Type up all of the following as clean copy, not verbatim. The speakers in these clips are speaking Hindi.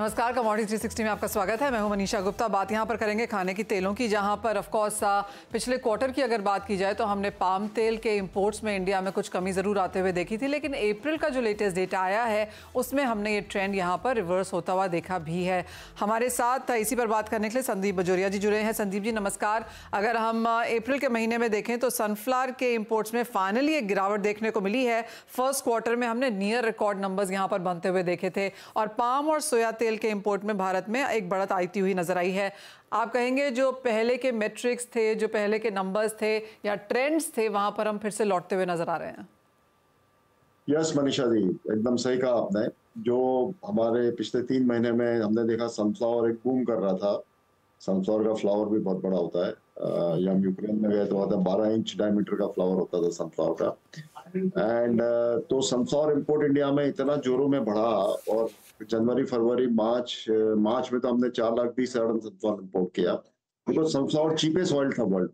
नमस्कार, कमोडिटी 360 में आपका स्वागत है। मैं हूं मनीषा गुप्ता। बात यहां पर करेंगे खाने की तेलों की, जहां पर ऑफ कोर्स पिछले क्वार्टर की अगर बात की जाए तो हमने पाम तेल के इंपोर्ट्स में इंडिया में कुछ कमी ज़रूर आते हुए देखी थी, लेकिन अप्रैल का जो लेटेस्ट डेटा आया है उसमें हमने ये ट्रेंड यहां पर रिवर्स होता हुआ देखा भी है। हमारे साथ इसी पर बात करने के लिए संदीप बजोरिया जी जुड़े हैं। संदीप जी नमस्कार। अगर हम अप्रैल के महीने में देखें तो सनफ्लावर के इंपोर्ट्स में फाइनली एक गिरावट देखने को मिली है। फर्स्ट क्वार्टर में हमने नियर रिकॉर्ड नंबर्स यहाँ पर बनते हुए देखे थे और पाम और सोया तेल के इंपोर्ट में भारत में एक बढ़त आती हुई नजर आई है। आप कहेंगे जो पहले के मैट्रिक्स थे, जो पहले के नंबर्स थे या ट्रेंड्स थे, वहां पर हम फिर से लौटते हुए नजर आ रहे हैं? यस मनीषा जी, एकदम सही कहा आपने। जो हमारे पिछले 3 महीने में हमने देखा सनफ्लावर एक बूम कर रहा था। सनफ्लावर का फ्लावर भी बहुत बड़ा होता है। या हम यूक्रेन में गए तो वहाँ 12 इंच डायमीटर का फ्लावर होता था सनफ्लावर का। एंड तो सनफ्लावर इंपोर्ट इंडिया में इतना जोरों में बढ़ा, और जनवरी फरवरी मार्च में तो हमने 4,20,000 टन सनफ्लावर इंपोर्ट किया, बिकॉज सनफ्लावर चीपेस्ट ऑयल था वर्ल्ड।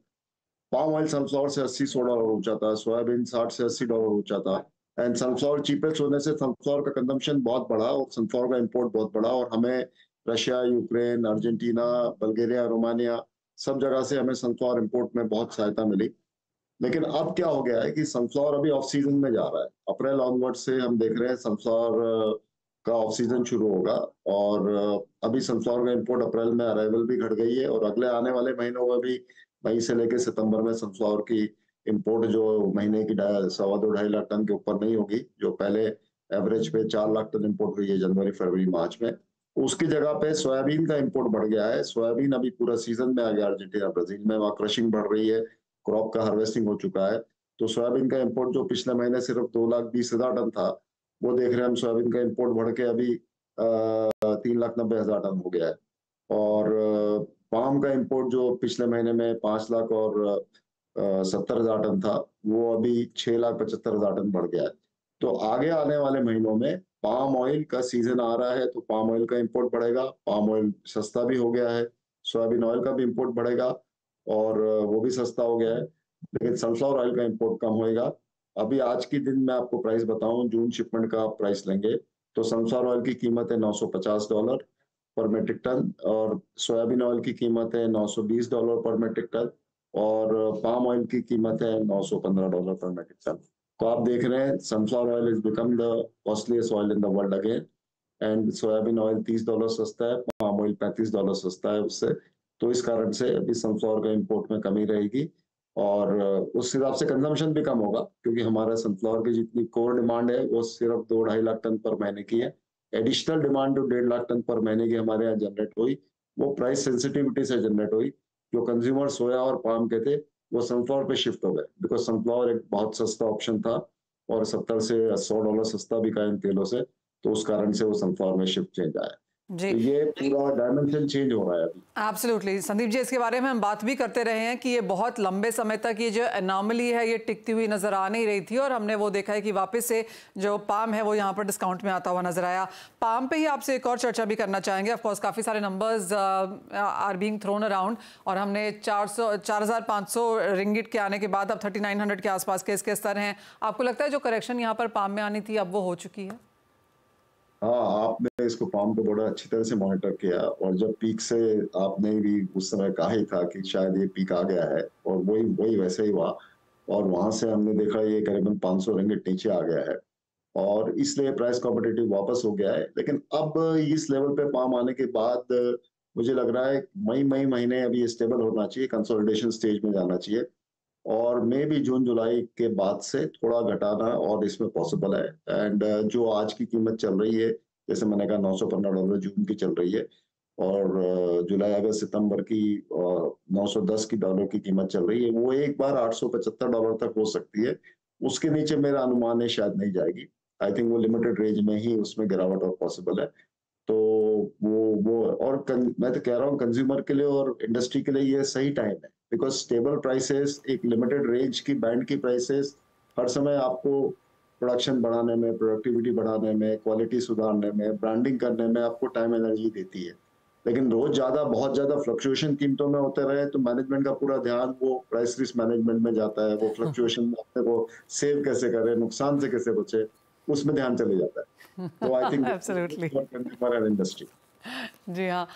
पाम ऑयल सनफ्लावर से $80-100 ऊंचा था, सोयाबीन $60 से $80 ऊंचा था। एंड सनफ्लावर चीपेस्ट होने से सनफ्लावर का कंजम्पशन बहुत बढ़ा और सनफ्लावर का इंपोर्ट बहुत बढ़ा, और हमें Russia, Ukraine, Argentina, Bulgaria, Romania सब जगह से हमें सनफ्लावर इंपोर्ट में बहुत सहायता मिली। लेकिन अब क्या हो गया है कि सनफ्लावर अभी ऑफ सीजन में जा रहा है। अप्रैल ऑनवर्ड से हम देख रहे हैं सनफ्लावर का ऑफ सीजन शुरू होगा, और अभी सनफ्लावर का इंपोर्ट अप्रैल में अराइवल भी घट गई है, और अगले आने वाले महीनों में भी मई से लेकर सितंबर में सनफ्लावर की इंपोर्ट जो महीने की 2.25-2.5 लाख टन के ऊपर नहीं होगी, जो पहले एवरेज पे 4 लाख टन इंपोर्ट हुई है जनवरी फरवरी मार्च में, उसकी जगह पे सोयाबीन का इंपोर्ट बढ़ गया है। सोयाबीन अभी पूरा सीजन में आ गया अर्जेंटीना ब्राजील में, वहाँ क्रशिंग बढ़ रही है, क्रॉप का हार्वेस्टिंग हो चुका है। तो सोयाबीन का इंपोर्ट जो पिछले महीने सिर्फ 2,20,000 टन था, वो देख रहे हैं हम सोयाबीन का इंपोर्ट बढ़ के अभी 3,90,000 टन हो गया है। और पाम का इंपोर्ट जो पिछले महीने में 5 लाख और 70,000 टन था, वो अभी 6,75,000 टन बढ़ गया है। तो आगे आने वाले महीनों में पाम ऑयल का सीजन आ रहा है, तो पाम ऑयल का इंपोर्ट बढ़ेगा। पाम ऑयल सस्ता भी हो गया है, सोयाबीन ऑयल का भी इंपोर्ट बढ़ेगा और वो भी सस्ता हो गया है, लेकिन सनफ्लावर ऑयल का इंपोर्ट कम होएगा। अभी आज के दिन मैं आपको प्राइस बताऊं, जून शिपमेंट का आप प्राइस लेंगे तो सनफ्लावर ऑयल की कीमत है $950 पर मेट्रिक टन, और सोयाबीन ऑयल की कीमत है $920 पर मेट्रिक टन, और पाम ऑयल की कीमत है $915 पर मेट्रिक टन। तो आप देख रहे हैं sunflower oil is become the costliest oil in the world again, and soybean oil $30 सस्ता है, पाम ऑयल $35 सस्ता है उससे। तो इस कारण से अभी सनफ्लावर का इंपोर्ट में कमी रहेगी, और उस हिसाब से कंजम्पशन भी कम होगा, क्योंकि हमारा सनफ्लावर की जितनी कोर डिमांड है वो सिर्फ 2-2.5 लाख टन पर महीने की है। एडिशनल डिमांड जो 1.5 लाख टन पर महीने की हमारे यहाँ जनरेट हुई, वो प्राइस सेंसिटिविटी से जनरेट हुई। जो कंज्यूमर सोया और पाम के थे, वो सनफ्लावर पे शिफ्ट हो गए, बिकॉज सनफ्लावर एक बहुत सस्ता ऑप्शन था और $70 से $100 सस्ता बिका इन तेलों से, तो उस कारण से वो सनफ्लावर में शिफ्ट चेंज आया। जी, तो ये पूरा डायमेंशन चेंज हो रहा है अभी। एब्सोल्युटली संदीप जी, इसके बारे में हम बात भी करते रहे हैं कि ये बहुत लंबे समय तक ये जो एनॉमली है ये टिकती हुई नजर आ नहीं रही थी, और हमने वो देखा है कि वापस से जो पाम है वो यहाँ पर डिस्काउंट में आता हुआ नजर आया। पाम पे ही आपसे एक और चर्चा भी करना चाहेंगे। ऑफ कोर्स काफ़ी सारे numbers are being thrown around, और हमने 4,500 रिंगिट के आने के बाद अब 3,900 के आसपास के इसके स्तर हैं। आपको लगता है जो करेक्शन यहाँ पर पाम में आनी थी अब वो हो चुकी है? हाँ, आपने इसको पाम को बड़ा अच्छी तरह से मॉनिटर किया, और जब पीक से आपने भी उस समय कहा ही था कि शायद ये पीक आ गया है, और वही वही वैसे ही हुआ, और वहां से हमने देखा ये करीबन 500 रिंगिट नीचे आ गया है, और इसलिए प्राइस कॉम्पिटिटिव वापस हो गया है। लेकिन अब इस लेवल पे पाम आने के बाद मुझे लग रहा है मई महीने अभी स्टेबल होना चाहिए, कंसोलिडेशन स्टेज में जाना चाहिए, और मे भी जून जुलाई के बाद से थोड़ा घटाना और इसमें पॉसिबल है। एंड जो आज की कीमत चल रही है, जैसे मैंने कहा $915 जून की चल रही है, और जुलाई अगस्त सितंबर की $910 की कीमत चल रही है, वो एक बार $875 तक हो सकती है। उसके नीचे मेरा अनुमान है शायद नहीं जाएगी। आई थिंक वो लिमिटेड रेंज में ही उसमें गिरावट और पॉसिबल है। तो वो और मैं तो कह रहा हूँ कंज्यूमर के लिए और इंडस्ट्री के लिए ये सही टाइम है, बिकॉज स्टेबल प्राइसेस, एक लिमिटेड रेंज की बैंड की प्राइसेस हर समय आपको प्रोडक्शन बढ़ाने में, प्रोडक्टिविटी बढ़ाने में, क्वालिटी सुधारने में, ब्रांडिंग करने में आपको टाइम एनर्जी देती है। लेकिन रोज बहुत ज्यादा फ्लक्चुएशन कीमतों में होते रहे तो मैनेजमेंट का पूरा ध्यान वो प्राइस रिस्क मैनेजमेंट में जाता है, वो फ्लक्चुएशन में अपने को सेव कैसे करे, नुकसान से कैसे बचे, उसमें ध्यान चले जाता है। तो I think absolutely. Consumer and industry. जी हाँ।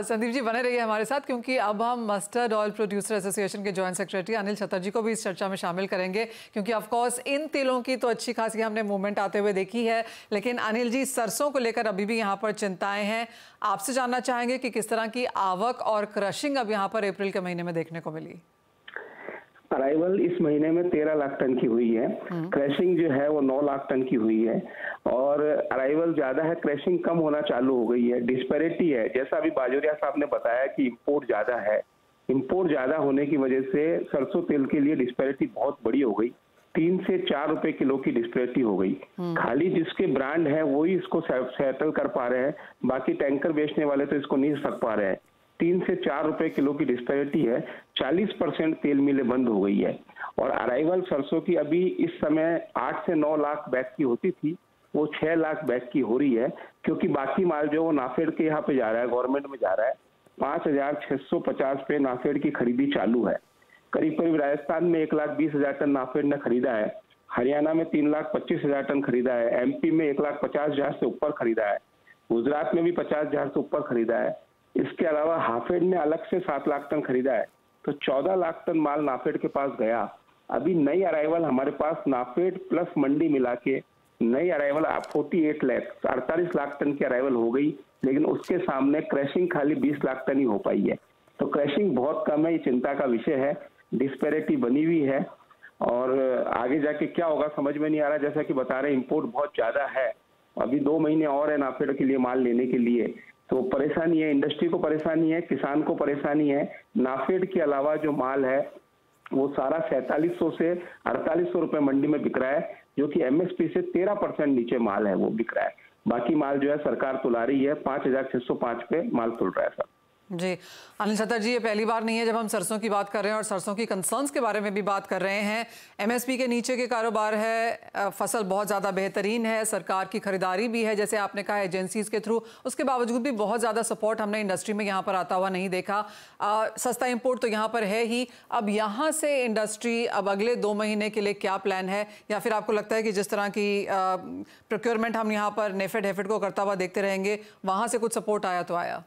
संदीप जी बने रहिए हमारे साथ, क्योंकि अब हम मस्टर्ड ऑयल प्रोड्यूसर एसोसिएशन के जॉइंट सेक्रेटरी अनिल चटर्जी को भी इस चर्चा में शामिल करेंगे, क्योंकि ऑफ कोर्स इन तेलों की तो अच्छी खासी हमने मूवमेंट आते हुए देखी है, लेकिन अनिल जी सरसों को लेकर अभी भी यहाँ पर चिंताएं हैं। आपसे जानना चाहेंगे कि किस तरह की आवक और क्रशिंग अब यहाँ पर अप्रैल के महीने में देखने को मिली। अराइवल इस महीने में 13 लाख टन की हुई है, क्रैशिंग जो है वो 9 लाख टन की हुई है, और अराइवल ज्यादा है, क्रैशिंग कम होना चालू हो गई है। डिस्पैरिटी है, जैसा अभी बाजोरिया साहब ने बताया कि इंपोर्ट ज्यादा है, इंपोर्ट ज्यादा होने की वजह से सरसों तेल के लिए डिस्पैरिटी बहुत बड़ी हो गई, 3 से 4 रुपए किलो की डिस्पैरिटी हो गई। खाली जिसके ब्रांड है वही इसको सेटल कर पा रहे हैं, बाकी टैंकर बेचने वाले तो इसको नहीं सक पा रहे हैं। 3 से 4 रुपए किलो की डिस्पैरिटी है, 40% तेल मिलें बंद हो गई है। और अराइवल सरसों की अभी इस समय 8 से 9 लाख बैग की होती थी, वो 6 लाख बैग की हो रही है, क्योंकि बाकी माल जो वो नाफेड के यहाँ पे जा रहा है, गवर्नमेंट में जा रहा है। 5,650 पे नाफेड की खरीदी चालू है। करीब करीब राजस्थान में 1,20,000 टन नाफेड ने खरीदा है, हरियाणा में 3,25,000 टन खरीदा है, एमपी में 1,50,000 से ऊपर खरीदा है, गुजरात में भी 50,000 से ऊपर खरीदा है। इसके अलावा हाफेड ने अलग से 7 लाख टन खरीदा है, तो 14 लाख टन माल नाफेड के पास गया। अभी नई अराइवल हमारे पास नाफेड प्लस मंडी मिला के नई अराइवल 48 लाख टन की अराइवल हो गई, लेकिन उसके सामने क्रैशिंग खाली 20 लाख टन ही हो पाई है। तो क्रैशिंग बहुत कम है, ये चिंता का विषय है, डिस्पैरिटी बनी हुई है, और आगे जाके क्या होगा समझ में नहीं आ रहा। जैसा कि बता रहे इंपोर्ट बहुत ज्यादा है, अभी 2 महीने और है नाफेड के लिए माल लेने के लिए, तो परेशानी है, इंडस्ट्री को परेशानी है, किसान को परेशानी है। नाफेड के अलावा जो माल है वो सारा 4700 से 4800 रुपए मंडी में बिक रहा है, जो कि एमएसपी से 13% नीचे माल है वो बिक रहा है। बाकी माल जो है सरकार तुला रही है, 5,605 पे माल तुल रहा है सर। जी अनिल चटर्जी, ये पहली बार नहीं है जब हम सरसों की बात कर रहे हैं और सरसों की कंसर्न्स के बारे में भी बात कर रहे हैं। एमएसपी के नीचे के कारोबार है, फसल बहुत ज़्यादा बेहतरीन है, सरकार की खरीदारी भी है जैसे आपने कहा एजेंसीज के थ्रू, उसके बावजूद भी बहुत ज़्यादा सपोर्ट हमने इंडस्ट्री में यहाँ पर आता हुआ नहीं देखा। सस्ता इम्पोर्ट तो यहाँ पर है ही, अब यहाँ से इंडस्ट्री अब अगले 2 महीने के लिए क्या प्लान है, या फिर आपको लगता है कि जिस तरह की प्रोक्योरमेंट हम यहाँ पर नेफेड हेफेड को करता हुआ देखते रहेंगे, वहाँ से कुछ सपोर्ट आया तो आया?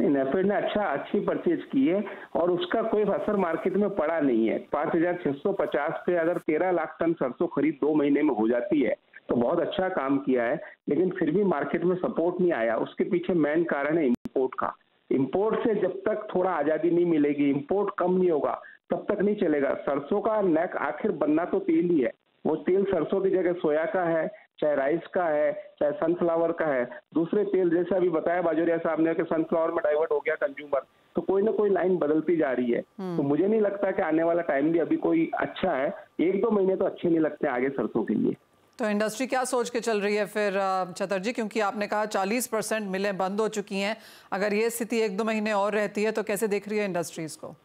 नेफेड ने अच्छी परचेज की है और उसका कोई असर मार्केट में पड़ा नहीं है। 5,650 पे अगर 13 लाख टन सरसों खरीद 2 महीने में हो जाती है तो बहुत अच्छा काम किया है, लेकिन फिर भी मार्केट में सपोर्ट नहीं आया। उसके पीछे मेन कारण है इंपोर्ट का। इंपोर्ट से जब तक थोड़ा आजादी नहीं मिलेगी, इंपोर्ट कम नहीं होगा, तब तक नहीं चलेगा। सरसों का नेक आखिर बनना तो तेल ही है, वो तेल सरसों की जगह सोया का है, चाहे राइस का है, चाहे सनफ्लावर का है। दूसरे तेल जैसे अभी बताया बाजोरिया साहब ने कि सनफ्लावर में डाइवर्ट हो गया कंज्यूमर, तो कोई ना कोई लाइन बदलती जा रही है। तो मुझे नहीं लगता कि आने वाला टाइम भी अभी कोई अच्छा है, 1-2 महीने तो अच्छे नहीं लगते आगे सरसों के लिए। तो इंडस्ट्री क्या सोच के चल रही है फिर चटर्जी, क्योंकि आपने कहा 40% मिलें बंद हो चुकी हैं, अगर ये स्थिति 1-2 महीने और रहती है तो कैसे देख रही है इंडस्ट्री इसको?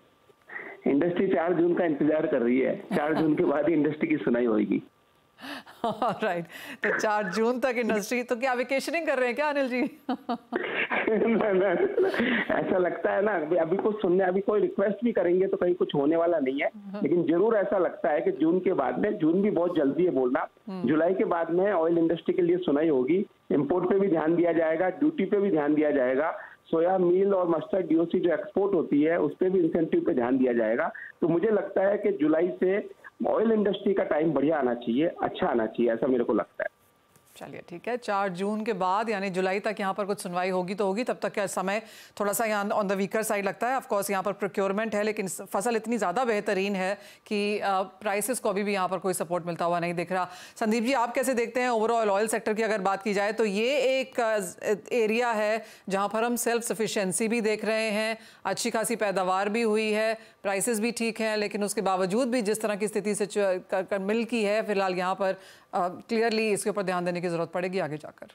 इंडस्ट्री 4 जून का इंतजार कर रही है, 4 जून के बाद ही इंडस्ट्री की सुनाई होगी। राइट, तो 4 जून तक इंडस्ट्री, तो क्या वेकेशनिंग कर रहे हैं क्या अनिल जी? ऐसा लगता है ना, अभी कुछ सुनने, अभी कोई रिक्वेस्ट भी करेंगे तो कहीं कुछ होने वाला नहीं है, लेकिन जरूर ऐसा लगता है कि जून के बाद में, जून भी बहुत जल्दी है बोलना, जुलाई के बाद में ऑयल इंडस्ट्री के लिए सुनाई होगी। इंपोर्ट पे भी ध्यान दिया जाएगा, ड्यूटी पे भी ध्यान दिया जाएगा, सोया मील और मस्टर्ड डीओसी जो एक्सपोर्ट होती है उस पर भी इंसेंटिव पे ध्यान दिया जाएगा। तो मुझे लगता है कि जुलाई से ऑयल इंडस्ट्री का टाइम बढ़िया आना चाहिए, अच्छा आना चाहिए, ऐसा मेरे को लगता है। चलिए ठीक है, 4 जून के बाद यानी जुलाई तक यहाँ पर कुछ सुनवाई होगी तो होगी, तब तक का समय थोड़ा सा यहाँ ऑन द वीकर साइड लगता है। ऑफ कोर्स यहाँ पर प्रोक्योरमेंट है, लेकिन फसल इतनी ज़्यादा बेहतरीन है कि प्राइसेस को अभी भी यहाँ पर कोई सपोर्ट मिलता हुआ नहीं दिख रहा। संदीप जी, आप कैसे देखते हैं ओवरऑल ऑयल सेक्टर की अगर बात की जाए तो ये एक एरिया है जहाँ पर हम सेल्फ सफिशेंसी भी देख रहे हैं, अच्छी खासी पैदावार भी हुई है, प्राइसेस भी ठीक हैं, लेकिन उसके बावजूद भी जिस तरह की स्थिति से मिल की है फिलहाल यहाँ पर क्लियरली इसके ऊपर ध्यान देने की जरूरत पड़ेगी आगे जाकर।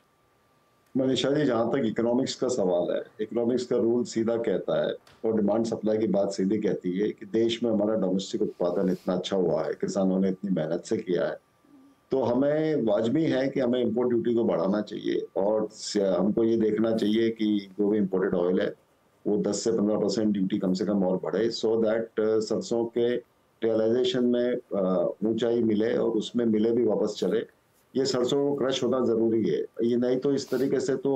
मनीषा जी, जहाँ तक इकोनॉमिक्स का सवाल है, इकोनॉमिक्स का रूल सीधा कहता है और डिमांड सप्लाई की बात सीधी कहती है कि देश में हमारा डोमेस्टिक उत्पादन इतना अच्छा हुआ है, किसानों ने इतनी मेहनत से किया है, तो हमें वाजबी है कि हमें इंपोर्ट ड्यूटी को बढ़ाना चाहिए और हमको ये देखना चाहिए कि जो भी इम्पोर्टेड ऑयल है वो 10 से 15% ड्यूटी कम से कम और बढ़े, सो दैट सरसों के रियलाइजेशन में ऊंचाई मिले और उसमें मिले भी वापस चले। ये सरसों को क्रश होना जरूरी है, ये नहीं तो इस तरीके से तो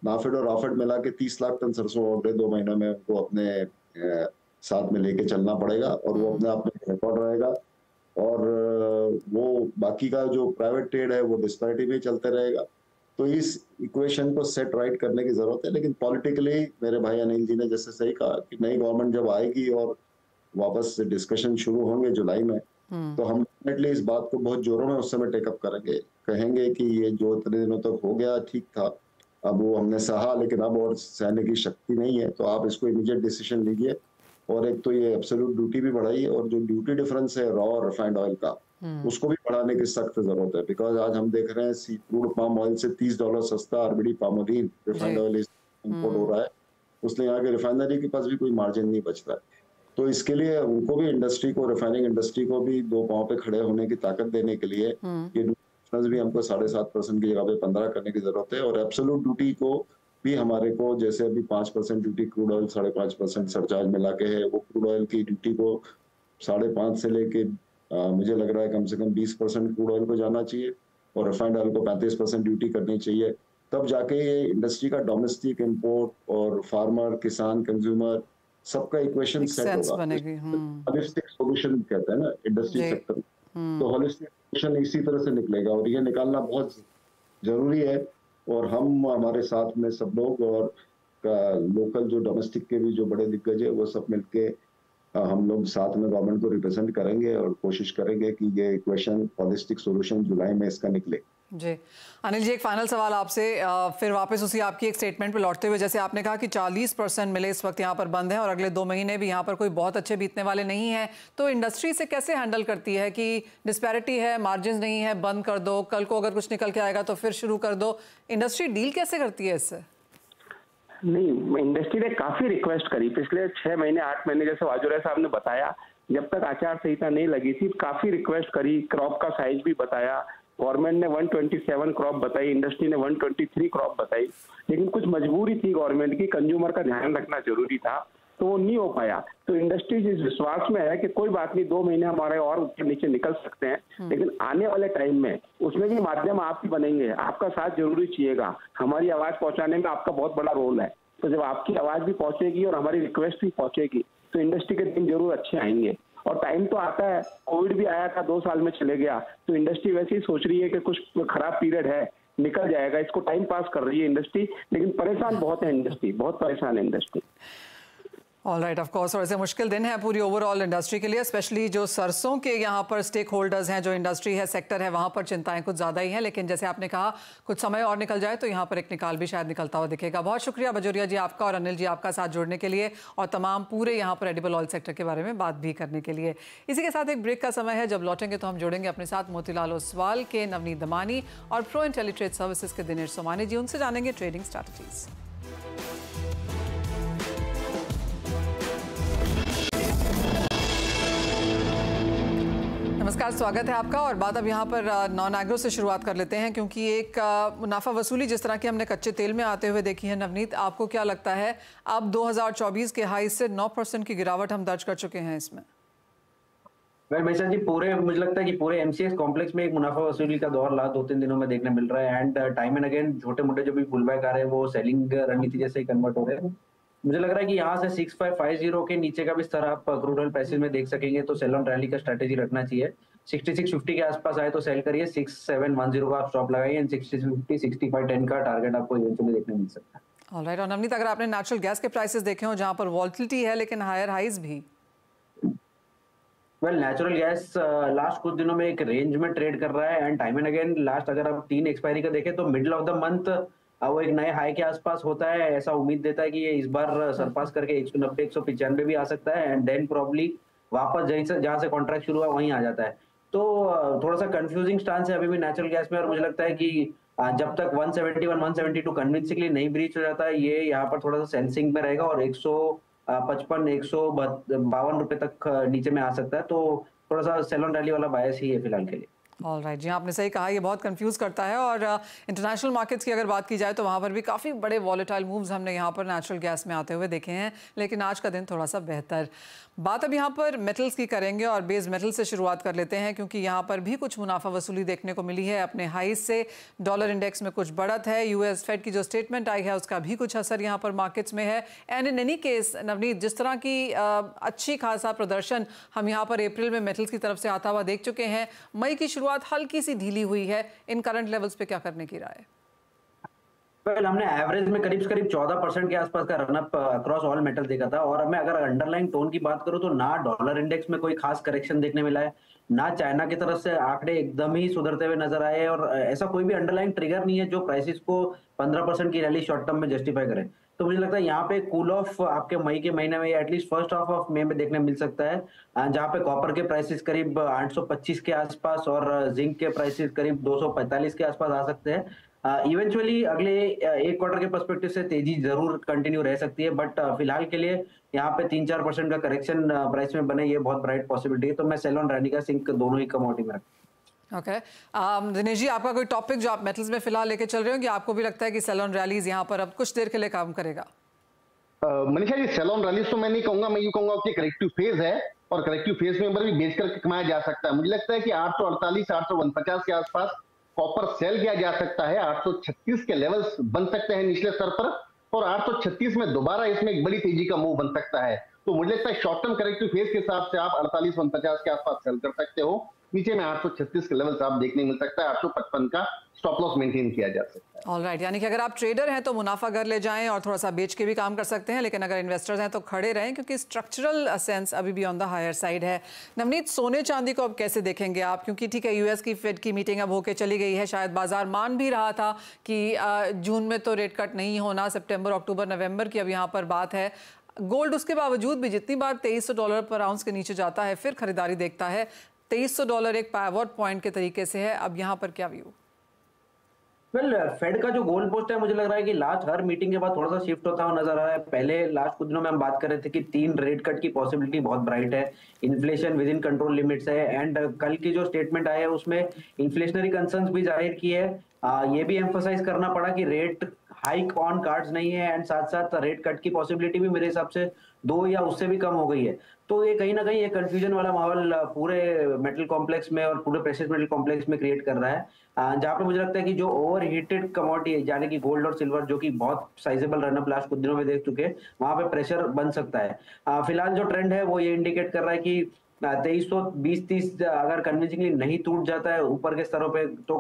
नाफेड और राफेड मिला के 30 लाख टन सरसों अगले 2 महीने में उनको अपने साथ में लेके चलना पड़ेगा, और वो अपने आप में रिकॉर्ड रहेगा। और वो बाकी का जो प्राइवेट ट्रेड है वो डिस्पैरिटी में चलते रहेगा। तो इस इक्वेशन को सेट राइट करने की जरूरत है। लेकिन पॉलिटिकली मेरे भाई अनिल जी ने जैसे सही कहा कि नई गवर्नमेंट जब आएगी और वापस डिस्कशन शुरू होंगे जुलाई में, तो हम डेफिनेटली इस बात को बहुत जोरों में उस समय टेकअप करेंगे, कहेंगे कि ये जो इतने दिनों तक हो गया ठीक था, अब वो हमने सहा, लेकिन अब और सहने की शक्ति नहीं है, तो आप इसको इमीडिएट डिसीजन लीजिए। और एक तो ये एब्सोल्यूट ड्यूटी भी बढ़ाइए, और जो ड्यूटी डिफरेंस है रॉ और रिफाइंड ऑयल का, उसको भी बढ़ाने की सख्त जरूरत है। बिकॉज आज हम देख रहे हैं क्रूड पाम ऑयल से $30 सस्ता RBD palmolein refined oil import हो रहा है, उसलिए यहाँ के रिफाइनरी के पास भी कोई मार्जिन नहीं बच रहा है। तो इसके लिए उनको भी, इंडस्ट्री को, रिफाइनिंग इंडस्ट्री को भी दो पांव पे खड़े होने की ताकत देने के लिए ये डिफरेंस भी हमको 7.5% की जगह पे 15 करने की जरूरत है। और एब्सोल्यूट ड्यूटी को भी हमारे को, जैसे अभी 5% ड्यूटी क्रूड ऑयल 5.5% सरचार्ज मिला के है, वो क्रूड ऑयल की ड्यूटी को 5.5 से लेके मुझे लग रहा है कम से कम 20% क्रूड ऑयल को जाना चाहिए, और रिफाइंड ऑयल को 35% ड्यूटी करनी चाहिए। तब जाके ये इंडस्ट्री का डोमेस्टिक इम्पोर्ट और फार्मर, किसान, कंज्यूमर सबका इक्वेशन सेट होगा। होलिस्टिक सॉल्यूशन कहते हैं ना इंडस्ट्री सेक्टर, तो होलिस्टिक सॉल्यूशन इसी तरह से निकलेगा, और ये निकालना बहुत जरूरी है। और हम, हमारे साथ में सब लोग, और लोकल जो डोमेस्टिक के भी जो बड़े दिग्गज है वो सब मिलके हम लोग साथ में गवर्नमेंट को रिप्रेजेंट करेंगे और कोशिश करेंगे कि ये इक्वेशन, होलिस्टिक सॉल्यूशन जुलाई में इसका निकले। जी अनिल जी, एक फाइनल सवाल आपसे, फिर वापस उसी आपकी एक स्टेटमेंट पे लौटते हुए, जैसे आपने कहा कि 40% मिले इस वक्त यहाँ पर बंद है और अगले 2 महीने भी यहाँ पर कोई बहुत अच्छे बीतने वाले नहीं है, तो इंडस्ट्री से कैसे हैंडल करती है कि डिस्पैरिटी है, मार्जिन नहीं है, बंद कर दो, कल को अगर कुछ निकल के आएगा तो फिर शुरू कर दो, इंडस्ट्री डील कैसे करती है इससे? नहीं, इंडस्ट्री ने काफी रिक्वेस्ट करी पिछले 6 महीने 8 महीने, जैसे वाजुरा साहब ने बताया, जब तक आचार संहिता नहीं लगी थी काफी रिक्वेस्ट करी, क्रॉप का साइज भी बताया, गवर्नमेंट ने 127 क्रॉप बताई, इंडस्ट्री ने 123 क्रॉप बताई, लेकिन कुछ मजबूरी थी गवर्नमेंट की, कंज्यूमर का ध्यान रखना जरूरी था, तो वो नहीं हो पाया। तो इंडस्ट्री इस विश्वास में है कि कोई बात नहीं, 2 महीने हमारे और ऊपर नीचे निकल सकते हैं, लेकिन आने वाले टाइम में उसमें भी माध्यम आप ही बनेंगे, आपका साथ जरूरी चाहिएगा, हमारी आवाज पहुंचाने में आपका बहुत बड़ा रोल है। तो जब आपकी आवाज भी पहुंचेगी और हमारी रिक्वेस्ट भी पहुंचेगी तो इंडस्ट्री के दिन जरूर अच्छे आएंगे। और टाइम तो आता है, कोविड भी आया था, 2 साल में चले गया, तो इंडस्ट्री वैसे ही सोच रही है कि कुछ खराब पीरियड है, निकल जाएगा, इसको टाइम पास कर रही है इंडस्ट्री, लेकिन परेशान बहुत है इंडस्ट्री, बहुत परेशान है industry. All right, of course, और ऐसे मुश्किल दिन है पूरी ओवरऑल इंडस्ट्री के लिए, स्पेशली जो सरसों के यहाँ पर स्टेक होल्डर्स हैं, जो इंडस्ट्री है, सेक्टर है, वहाँ पर चिंताएं कुछ ज़्यादा ही हैं। लेकिन जैसे आपने कहा कुछ समय और निकल जाए तो यहाँ पर एक निकाल भी शायद निकलता हुआ दिखेगा। बहुत शुक्रिया बजोरिया जी आपका और अनिल जी आपका साथ जोड़ने के लिए और तमाम पूरे यहाँ पर एडिबल ऑयल सेक्टर के बारे में बात भी करने के लिए। इसी के साथ एक ब्रेक का समय है, जब लौटेंगे तो हम जोड़ेंगे अपने साथ मोतीलाल ओसवाल के नवनीत दमानी और प्रो इंटेलीट्रेड सर्विसेज के दिनेश सोमानी जी, उनसे जानेंगे ट्रेडिंग स्ट्रैटेजीज। नमस्कार, स्वागत है आपका। और बात अब यहाँ पर नॉन एग्रो से शुरुआत कर लेते हैं, क्योंकि एक मुनाफा वसूली जिस तरह की हमने कच्चे तेल में आते हुए देखी है, नवनीत आपको क्या लगता है, अब 2024 के हाई से 9% की गिरावट हम दर्ज कर चुके हैं इसमें? मनीषा जी, मुझे लगता है कि पूरे एमसीएक्स कॉम्प्लेक्स में एक मुनाफा वसूली का दौर 2-3 दिनों में देखने मिल रहा है। एंड टाइम एंड अगेन छोटे मोटे जो भी पुलबैक आ रहे हैं वो सेलिंग रणनीति जैसे ही कन्वर्ट हो रहे हैं। मुझे लग रहा है कि यहाँ से 6550 के नीचे का भी स्तर आप क्रूड ऑयल प्राइसेस में देख सकेंगे, तो सेल ऑन रैली का स्ट्रेटेजी रखना चाहिए। 6650 के आसपास आए तो सेल करिए, 6710 का आप स्टॉप लगाइए, एंड 6650 6510 का टारगेट आपको इवेंचुअली देखने मिल सकता है। ऑलराइट, और नवनीत अगर आपने नेचुरल गैस के प्राइसेस देखे हो जहाँ पर वॉल्टिलिटी है लेकिन हायर हाइज भी? वेल, नेचुरल गैस लास्ट कुछ दिनों में एक रेंज में ट्रेड कर रहा है, and time and again last अगर आप 3 एक्सपायरी का देखें तो मिडिल ऑफ द मंथ वो एक नए हाई के आसपास होता है। ऐसा उम्मीद देता है कि ये इस बार सरपास करके 190 195 भी आ सकता है, एंड देन प्रॉब्ली वापस जहां से कॉन्ट्रैक्ट शुरू हुआ वहीं आ जाता है। तो थोड़ा सा कंफ्यूजिंग स्टांस है अभी भी नेचुरल गैस में, और मुझे लगता है कि जब तक 171 172 कन्विंसिंगली नहीं ब्रीच हो जाता है, ये यहाँ पर थोड़ा सा सेंसिंग में रहेगा और 155 152 रुपए तक नीचे में आ सकता है। तो थोड़ा सा सेल ऑन रैली वाला बायस ही है फिलहाल के लिए। ऑल राइट जी, आपने सही कहा, ये बहुत कंफ्यूज करता है। और इंटरनेशनल मार्केट्स की अगर बात की जाए तो वहाँ पर भी काफ़ी बड़े वॉलेटाइल मूव्स हमने यहाँ पर नेचुरल गैस में आते हुए देखे हैं, लेकिन आज का दिन थोड़ा सा बेहतर। बात अब यहाँ पर मेटल्स की करेंगे और बेस मेटल से शुरुआत कर लेते हैं, क्योंकि यहाँ पर भी कुछ मुनाफा वसूली देखने को मिली है अपने हाईज से। डॉलर इंडेक्स में कुछ बढ़त है, यूएस फेड की जो स्टेटमेंट आई है उसका भी कुछ असर यहाँ पर मार्केट्स में है। And in any case Navneet, जिस तरह की अच्छी खासा प्रदर्शन हम यहाँ पर अप्रैल में मेटल्स की तरफ से आता हुआ देख चुके हैं, मई की शुरुआत हल्की सी ढीली हुई है। इन करंट लेवल्स पे क्या करने की राय है? हमने एवरेज में करीब 14% के आसपास का रनअप अक्रॉस ऑल मेटल देखा था। और मैं अगर अंडरलाइन टोन की बात करूं तो ना डॉलर इंडेक्स में कोई खास करेक्शन देखने मिला है, ना चाइना की तरफ से आंकड़े एकदम ही सुधरते हुए नजर आए, और ऐसा कोई भी अंडरलाइन ट्रिगर नहीं है जो प्राइसेस को 15% की रैली शॉर्ट टर्म में जस्टिफाई करे। तो मुझे लगता है यहाँ पे कूल ऑफ आपके मई के महीने में या at least first half of May में देखने मिल सकता है, जहाँ पे कॉपर के प्राइसेस करीब 825 के आसपास और जिंक के प्राइसेस करीब 245 के आसपास आ सकते हैं। इवेंचुअली अगले एक क्वार्टर के पर्सपेक्टिव से तेजी जरूर कंटिन्यू रह सकती है, बट फिलहाल के लिए यहाँ पे 3-4% का करेक्शन प्राइस में बने, ये बहुत ब्राइट पॉसिबिलिटी है। तो मैं सेलोन रैनिका सिंक दोनों ही कमोडिटी में रखता ओके। दिनेश जी, आपका कोई टॉपिक जो आप मेटल्स में फिलहाल लेके चल रहे हो कि आपको भी लगता है कि सेलोन रैलीज यहाँ पर अब कुछ देर के लिए काम करेगा? मनीषा जी, सेलोन रैलीज तो मैं नहीं कहूंगा, मैं ये कहूंगा कि करेक्टिव फेज है और करेक्टिव फेज में भी बेच करके कमाया जा सकता है। मुझे लगता है कि 848 849 के आसपास कॉपर सेल किया जा सकता है। 836 के लेवल्स बन सकते हैं निचले स्तर पर, और 836 में दोबारा इसमें एक बड़ी तेजी का मूव बन सकता है। तो मुझे लगता है शॉर्ट टर्म करेक्टिव फेज के हिसाब से आप 48-49 के आसपास सेल कर सकते हो। नीचे में 836 के लेवल्स आप देखने मिल सकता है। 855 का स्टॉप लॉस मेंटेन किया जा सकता है। ऑलराइट, यानी कि अगर आप ट्रेडर हैं तो मुनाफा घर ले जाएं और थोड़ा सा बेच के भी काम कर सकते हैं, लेकिन अगर इन्वेस्टर्स हैं तो खड़े रहें, क्योंकि स्ट्रक्चरल सेंस अभी भी ऑन द हायर साइड है। नवनीत, सोने चांदी को अब कैसे देखेंगे आप? क्योंकि ठीक है, यूएस की फेड की मीटिंग अब होके चली गई है, शायद बाजार मान भी रहा था कि जून में तो रेट कट नहीं होना, सितंबर अक्टूबर नवंबर की अब यहाँ पर बात है। गोल्ड उसके बावजूद भी जितनी बार $2300 पर आउंस के नीचे जाता है फिर खरीदारी देखता है। $2300 एक पाइवट पॉइंट के तरीके से है, अब यहाँ पर क्या व्यू? फेड का जो गोल पोस्ट है, मुझे लग रहा है कि लास्ट हर मीटिंग के बाद थोड़ा सा शिफ्ट होता हुआ नजर आ रहा है। पहले लास्ट कुछ दिनों में हम बात कर रहे थे कि 3 रेट कट की पॉसिबिलिटी बहुत ब्राइट है, inflation with in control limits है, एंड कल की जो स्टेटमेंट आया है उसमें इन्फ्लेशनरी कंसर्न्स भी जाहिर की है। ये भी एम्फोसाइज करना पड़ा कि रेट हाइक ऑन कार्ड्स नहीं है, एंड साथ साथ रेट कट की पॉसिबिलिटी भी मेरे हिसाब से 2 या उससे भी कम हो गई है। तो ये कहीं ना कहीं ये कंफ्यूजन वाला माहौल पूरे मेटल कॉम्प्लेक्स में और पूरे प्रेशियस मेटल कॉम्प्लेक्स में क्रिएट कर रहा है, जहाँ पे मुझे लगता है कि जो ओवर हीटेड कमोडिटी यानी कि गोल्ड और सिल्वर, जो कि बहुत साइजेबल रनअप लास्ट कुछ दिनों में देख चुके हैं, वहां पे प्रेशर बन सकता है। फिलहाल जो ट्रेंड है वो ये इंडिकेट कर रहा है कि 2320-30 अगर कन्विंसिंगली नहीं टूट जाता है ऊपर के स्तरों पे, तो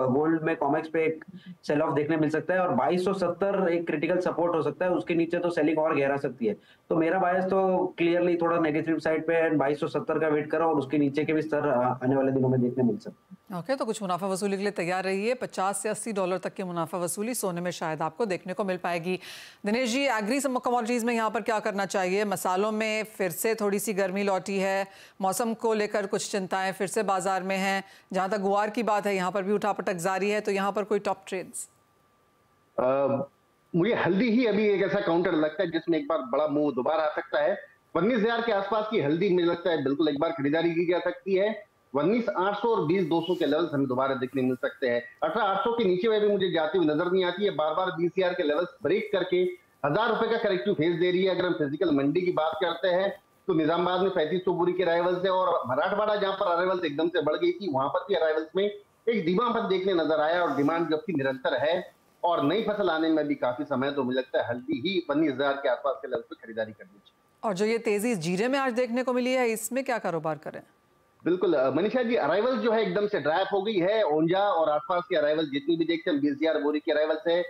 गोल्ड में कॉमेक्स पे एक सेल ऑफ देखने मिल सकता है, और 2270 एक क्रिटिकल सपोर्ट हो सकता है। उसके नीचे तो सेलिंग और गहरा सकती है। तो मेरा बायस तो क्लियरली थोड़ा नेगेटिव साइड पे है, 2270 का वेट करो, और उसके नीचे के भी स्तर आने वाले दिनों में देखने मिल सकते हैं। ओके, तो कुछ मुनाफा वसूली के लिए तैयार रहिए। $50 से $80 तक की मुनाफा वसूली सोने में शायद आपको देखने को मिल पाएगी। दिनेश जी, एग्री कमोडिटीज में यहाँ पर क्या करना चाहिए? मसालों में फिर से थोड़ी सी गर्मी लौटी है, मौसम को लेकर कुछ चिंताएं फिर से बाजार में हैं। जहाँ तक गुआर की बात है, यहाँ पर भी उठापटक जारी है, तो यहाँ पर कोई टॉप ट्रेड्स? मुझे हल्दी ही अभी एक ऐसा काउंटर लगता है जिसमें एक बार बड़ा मूव दोबारा आ सकता है। 19,000 के आसपास की हल्दी मुझे लगता है बिल्कुल एक बार खरीदारी की जा सकती है। 19,800 और 20,200 के लेवल्स हमें दोबारा देखने मिल सकते हैं। 18,800 के नीचे में भी मुझे जाती हुई नजर नहीं आती है। बार बार 20,000 के लेवल्स ब्रेक करके 1,000 रुपए का करेक्टिव फेज दे रही है। अगर हम फिजिकल मंडी की बात करते हैं तो निजामाबाद में 3500 बोरी के अराइवल्स है, और मराठवाड़ा जहां पर अराइवल्स एकदम से बढ़ गई थी, वहां पर भी अराइवल्स में एक धीमापन देखने नजर आया, और डिमांड जबकि निरंतर है और नई फसल आने में भी काफी समय, तो मुझे लगता है हल्दी ही 19,000 के आसपास के लेवल पे खरीदारी करनी चाहिए। और जो ये तेजी जीरे में आज देखने को मिली है, इसमें क्या कारोबार करें? बिल्कुल मनीषा जी, अराइवल जो है एकदम से ड्राइप हो गई है। ओंजा और आसपास के अराइवल जितनी भी देखते हैं 20,000 बोरी के अराइवल्स है।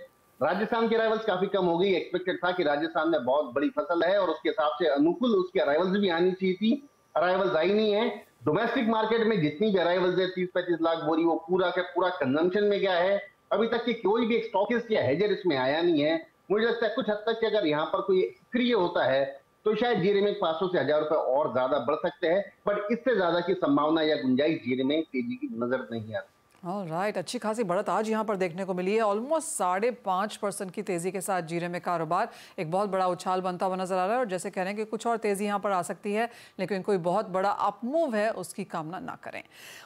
राजस्थान की अराइवल्स काफी कम हो गई। एक्सपेक्टेड था कि राजस्थान में बहुत बड़ी फसल है और उसके हिसाब से अनुकूल उसकी अराइवल्स भी आनी चाहिए थी, अराइवल्स आई नहीं है। डोमेस्टिक मार्केट में जितनी भी अराइवल्स है 30-35 लाख बोरी, वो पूरा का पूरा कंजम्पशन में गया है। अभी तक की कोई भी स्टॉकिस्ट या हेजर इसमें आया नहीं है। मुझे लगता है कुछ हद तक अगर यहाँ पर कोई सक्रिय होता है तो शायद जीरे में 500 से 1,000 रुपए और ज्यादा बढ़ सकते हैं, बट इससे ज्यादा की संभावना या गुंजाइश जीरे में तेजी की नजर नहीं आती। राइट, अच्छी खासी बढ़त आज यहाँ पर देखने को मिली है। ऑलमोस्ट 5.5% की तेजी के साथ जीरे में कारोबार, एक बहुत बड़ा उछाल बनता हुआ नजर आ रहा है। और जैसे कह रहे हैं कि कुछ और तेजी यहाँ पर आ सकती है, लेकिन कोई बहुत बड़ा अपमूव है उसकी कामना ना करें।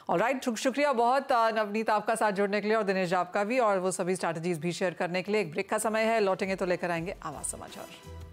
ऑलराइट, शुक्रिया बहुत नवनीत आपका साथ जुड़ने के लिए, और दिनेश आपका भी, और वो सभी स्ट्रैटेजीज भी शेयर करने के लिए। एक ब्रेक का समय है, लौटेंगे तो लेकर आएंगे आवाज समाचार।